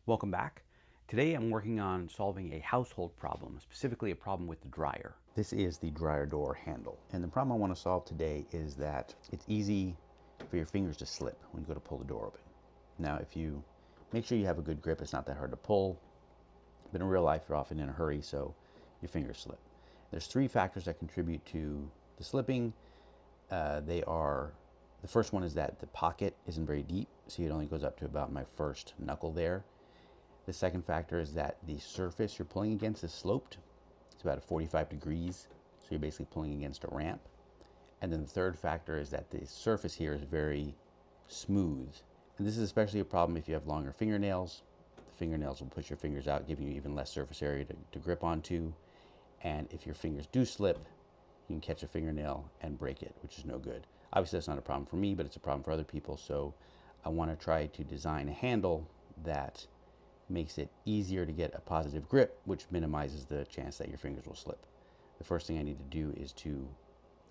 Welcome back. Today I'm working on solving a household problem, specifically a problem with the dryer. This is the dryer door handle. And the problem I want to solve today is that it's easy for your fingers to slip when you go to pull the door open. Now, if you make sure you have a good grip, it's not that hard to pull. But in real life, you're often in a hurry, so your fingers slip. There's three factors that contribute to the slipping. The first one is that the pocket isn't very deep, so it only goes up to about my first knuckle there. The second factor is that the surface you're pulling against is sloped. It's about 45 degrees, so you're basically pulling against a ramp. And then the third factor is that the surface here is very smooth. And this is especially a problem if you have longer fingernails. The fingernails will push your fingers out, giving you even less surface area to grip onto. And if your fingers do slip, you can catch a fingernail and break it, which is no good. Obviously, that's not a problem for me, but it's a problem for other people. So I want to try to design a handle that makes it easier to get a positive grip, which minimizes the chance that your fingers will slip. The first thing I need to do is to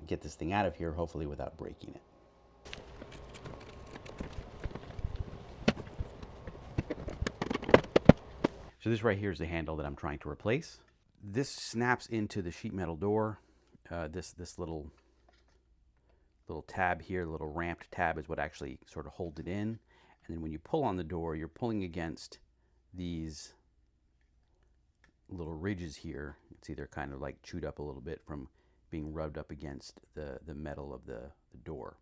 get this thing out of here, hopefully without breaking it. So this right here is the handle that I'm trying to replace. This snaps into the sheet metal door. This little tab here, little ramped tab, is what actually sort of holds it in. And then when you pull on the door, you're pulling against these little ridges here. You can see they're kind of like chewed up a little bit from being rubbed up against the metal of the door.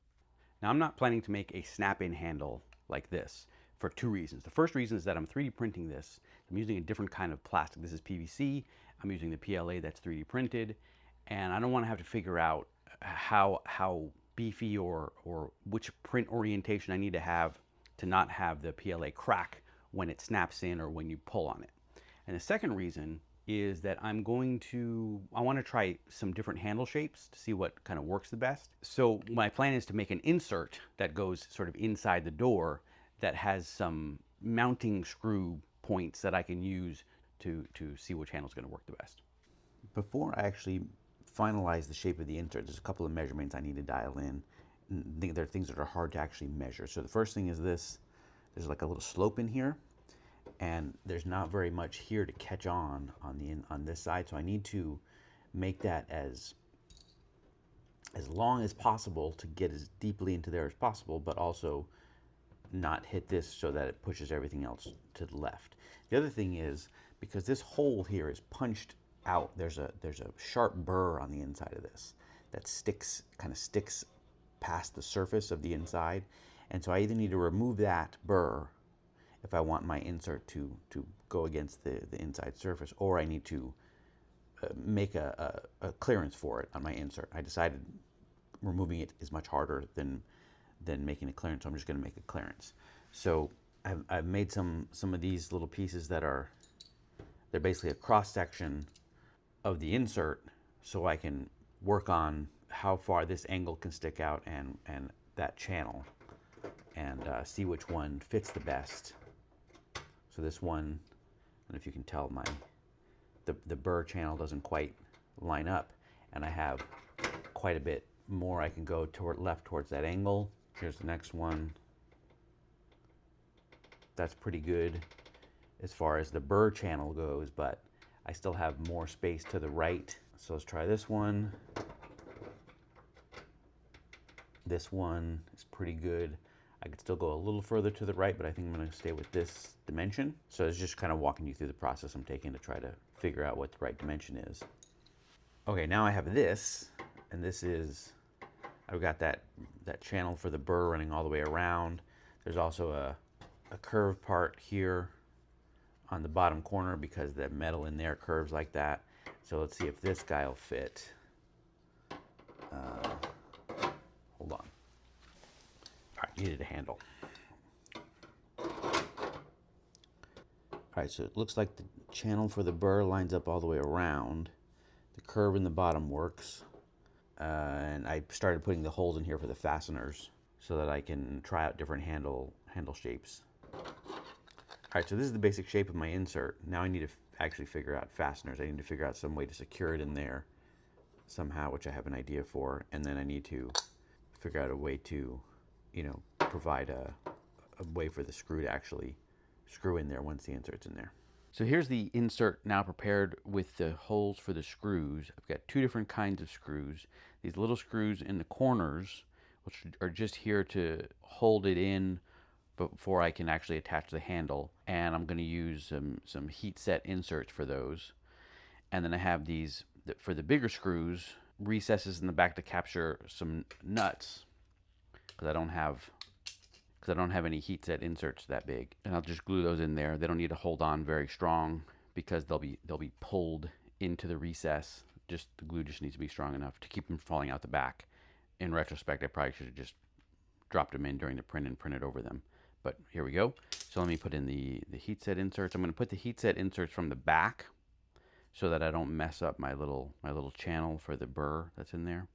Now, I'm not planning to make a snap-in handle like this for two reasons. The first reason is that I'm 3D printing this. I'm using a different kind of plastic. This is PVC. I'm using the PLA that's 3D printed, and I don't want to have to figure out how beefy or which print orientation I need to have to not have the PLA crack when it snaps in or when you pull on it. And the second reason is that I want to try some different handle shapes to see what kind of works the best. So my plan is to make an insert that goes sort of inside the door that has some mounting screw points that I can use to see which handle is going to work the best. Before I actually finalize the shape of the insert, there's a couple of measurements I need to dial in. There are things that are hard to actually measure. So the first thing is this. There's like a little slope in here, and there's not very much here to catch on this side. So I need to make that as long as possible to get as deeply into there as possible, but also not hit this so that it pushes everything else to the left. The other thing is, because this hole here is punched out, there's a sharp burr on the inside of this that kind of sticks past the surface of the inside. And so I either need to remove that burr if I want my insert to go against the inside surface, or I need to make a clearance for it on my insert. I decided removing it is much harder than making a clearance, so I'm just going to make a clearance. So I've made some of these little pieces they're basically a cross section of the insert, so I can work on how far this angle can stick out and that channel, and see which one fits the best. So this one, I don't know if you can tell, the burr channel doesn't quite line up, and I have quite a bit more I can go left towards that angle. Here's the next one. That's pretty good as far as the burr channel goes, but I still have more space to the right. So let's try this one. This one is pretty good. I could still go a little further to the right, but I think I'm going to stay with this dimension. So it's just kind of walking you through the process I'm taking to try to figure out what the right dimension is. Okay, now I have this, and this is, I've got that channel for the burr running all the way around. There's also a curved part here on the bottom corner because the metal in there curves like that. So let's see if this guy will fit. Hold on. All right, needed a handle. All right, so it looks like the channel for the burr lines up all the way around. The curve in the bottom works. And I started putting the holes in here for the fasteners so that I can try out different handle shapes. All right, so this is the basic shape of my insert. Now I need to actually figure out fasteners. I need to figure out some way to secure it in there somehow, which I have an idea for, and then I need to figure out a way to, provide a way for the screw to actually screw in there once the insert's in there. So here's the insert now prepared with the holes for the screws. I've got two different kinds of screws. These little screws in the corners, which are just here to hold it in before I can actually attach the handle. And I'm going to use some heat set inserts for those. And then I have these, for the bigger screws, recesses in the back to capture some nuts, because I don't have any heat set inserts that big. And I'll just glue those in there. They don't need to hold on very strong because they'll be pulled into the recess. Just the glue just needs to be strong enough to keep them falling out the back. In retrospect, I probably should have just dropped them in during the print and printed over them. But here we go. So let me put in the heat set inserts. I'm going to put the heat set inserts from the back so that I don't mess up my little channel for the burr that's in there.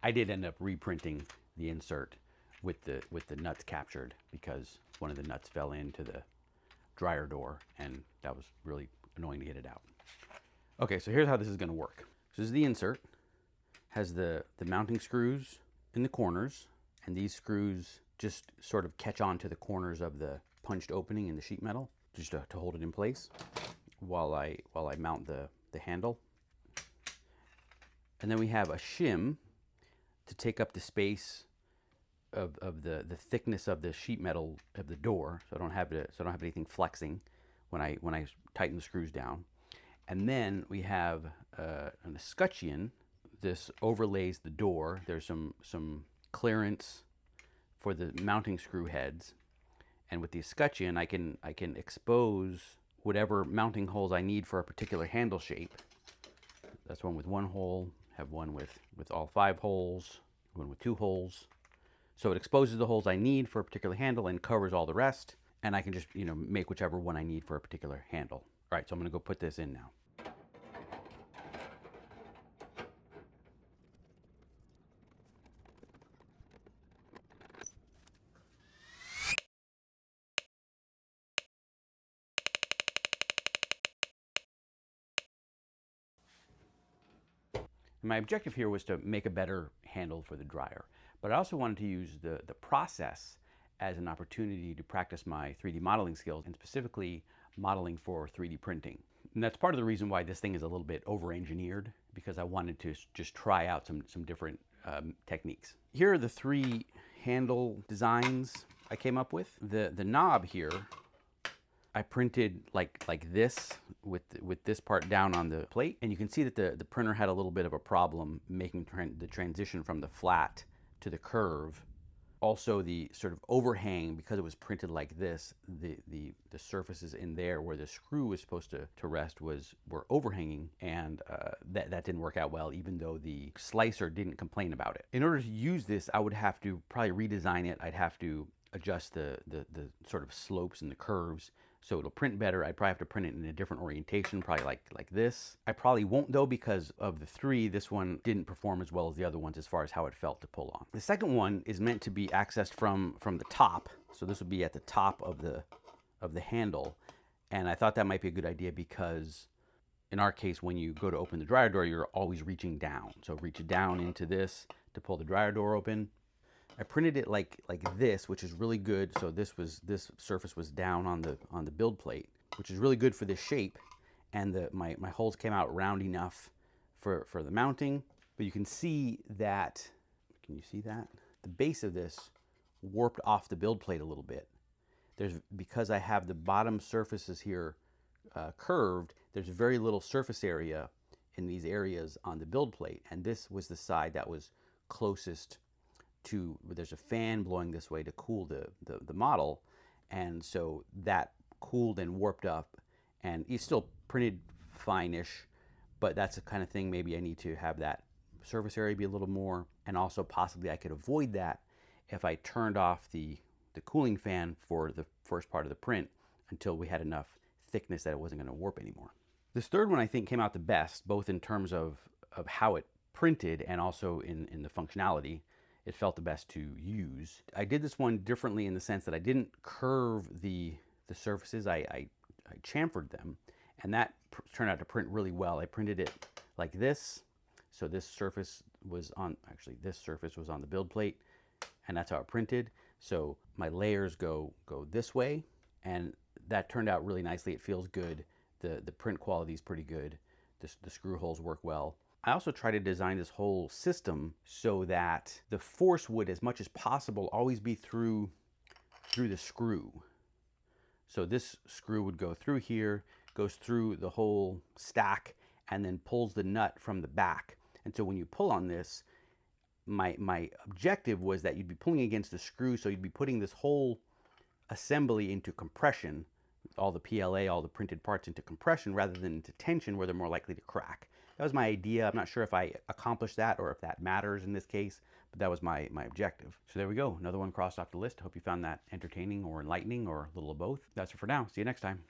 I did end up reprinting the insert with the nuts captured because one of the nuts fell into the dryer door and that was really annoying to get it out. Okay, so here's how this is going to work. So this is the insert. Has the mounting screws in the corners, and these screws just sort of catch on to the corners of the punched opening in the sheet metal just to hold it in place while I mount the handle. And then we have a shim to take up the space of the thickness of the sheet metal of the door, so I don't have anything flexing when I tighten the screws down. And then we have an escutcheon. This overlays the door. There's some clearance for the mounting screw heads, and with the escutcheon I can expose whatever mounting holes I need for a particular handle shape. That's one with one hole. Have one with all 5 holes. One with 2 holes. So it exposes the holes I need for a particular handle and covers all the rest. And I can just make whichever one I need for a particular handle. All right, so I'm going to go put this in now. My objective here was to make a better handle for the dryer, but I also wanted to use the process as an opportunity to practice my 3D modeling skills, and specifically modeling for 3D printing. And that's part of the reason why this thing is a little bit over-engineered, because I wanted to just try out some different techniques. Here are the 3 handle designs I came up with. The knob here I printed like this with this part down on the plate, and you can see that the printer had a little bit of a problem making the transition from the flat to the curve. Also, the sort of overhang, because it was printed like this, the surfaces in there where the screw was supposed to rest were overhanging, and that didn't work out well, even though the slicer didn't complain about it. In order to use this, I would have to probably redesign it. I'd have to adjust the sort of slopes and the curves so it'll print better. I'd probably have to print it in a different orientation, probably like this. I probably won't though, because of the 3, this one didn't perform as well as the other ones as far as how it felt to pull on. The second one is meant to be accessed from the top, so this would be at the top of the handle, and I thought that might be a good idea because in our case, when you go to open the dryer door, you're always reaching down. So reach down into this to pull the dryer door open. I printed it like this, which is really good. So this surface was down on the build plate, which is really good for this shape. And my holes came out round enough for the mounting. But you can see that, can you see that? The base of this warped off the build plate a little bit. Because I have the bottom surfaces here curved, there's very little surface area in these areas on the build plate. And this was the side that was closest to, there's a fan blowing this way to cool the model, and so that cooled and warped up, and it's still printed fine-ish, but that's the kind of thing maybe I need to have that surface area be a little more, and also possibly I could avoid that if I turned off the cooling fan for the first part of the print until we had enough thickness that it wasn't going to warp anymore. This third one I think came out the best, both in terms of how it printed and also in the functionality, it felt the best to use. I did this one differently in the sense that I didn't curve the surfaces. I chamfered them, and that turned out to print really well. I printed it like this. So this surface was on, actually this surface was on the build plate, and that's how it printed. So my layers go this way, and that turned out really nicely. It feels good. The print quality is pretty good. The screw holes work well. I also try to design this whole system so that the force would, as much as possible, always be through the screw. So this screw would go through here, goes through the whole stack, and then pulls the nut from the back. And so when you pull on this, my objective was that you'd be pulling against the screw, so you'd be putting this whole assembly into compression, all the PLA, all the printed parts into compression rather than into tension where they're more likely to crack. That was my idea. I'm not sure if I accomplished that or if that matters in this case, but that was my objective. So there we go. Another one crossed off the list. Hope you found that entertaining or enlightening or a little of both. That's it for now. See you next time.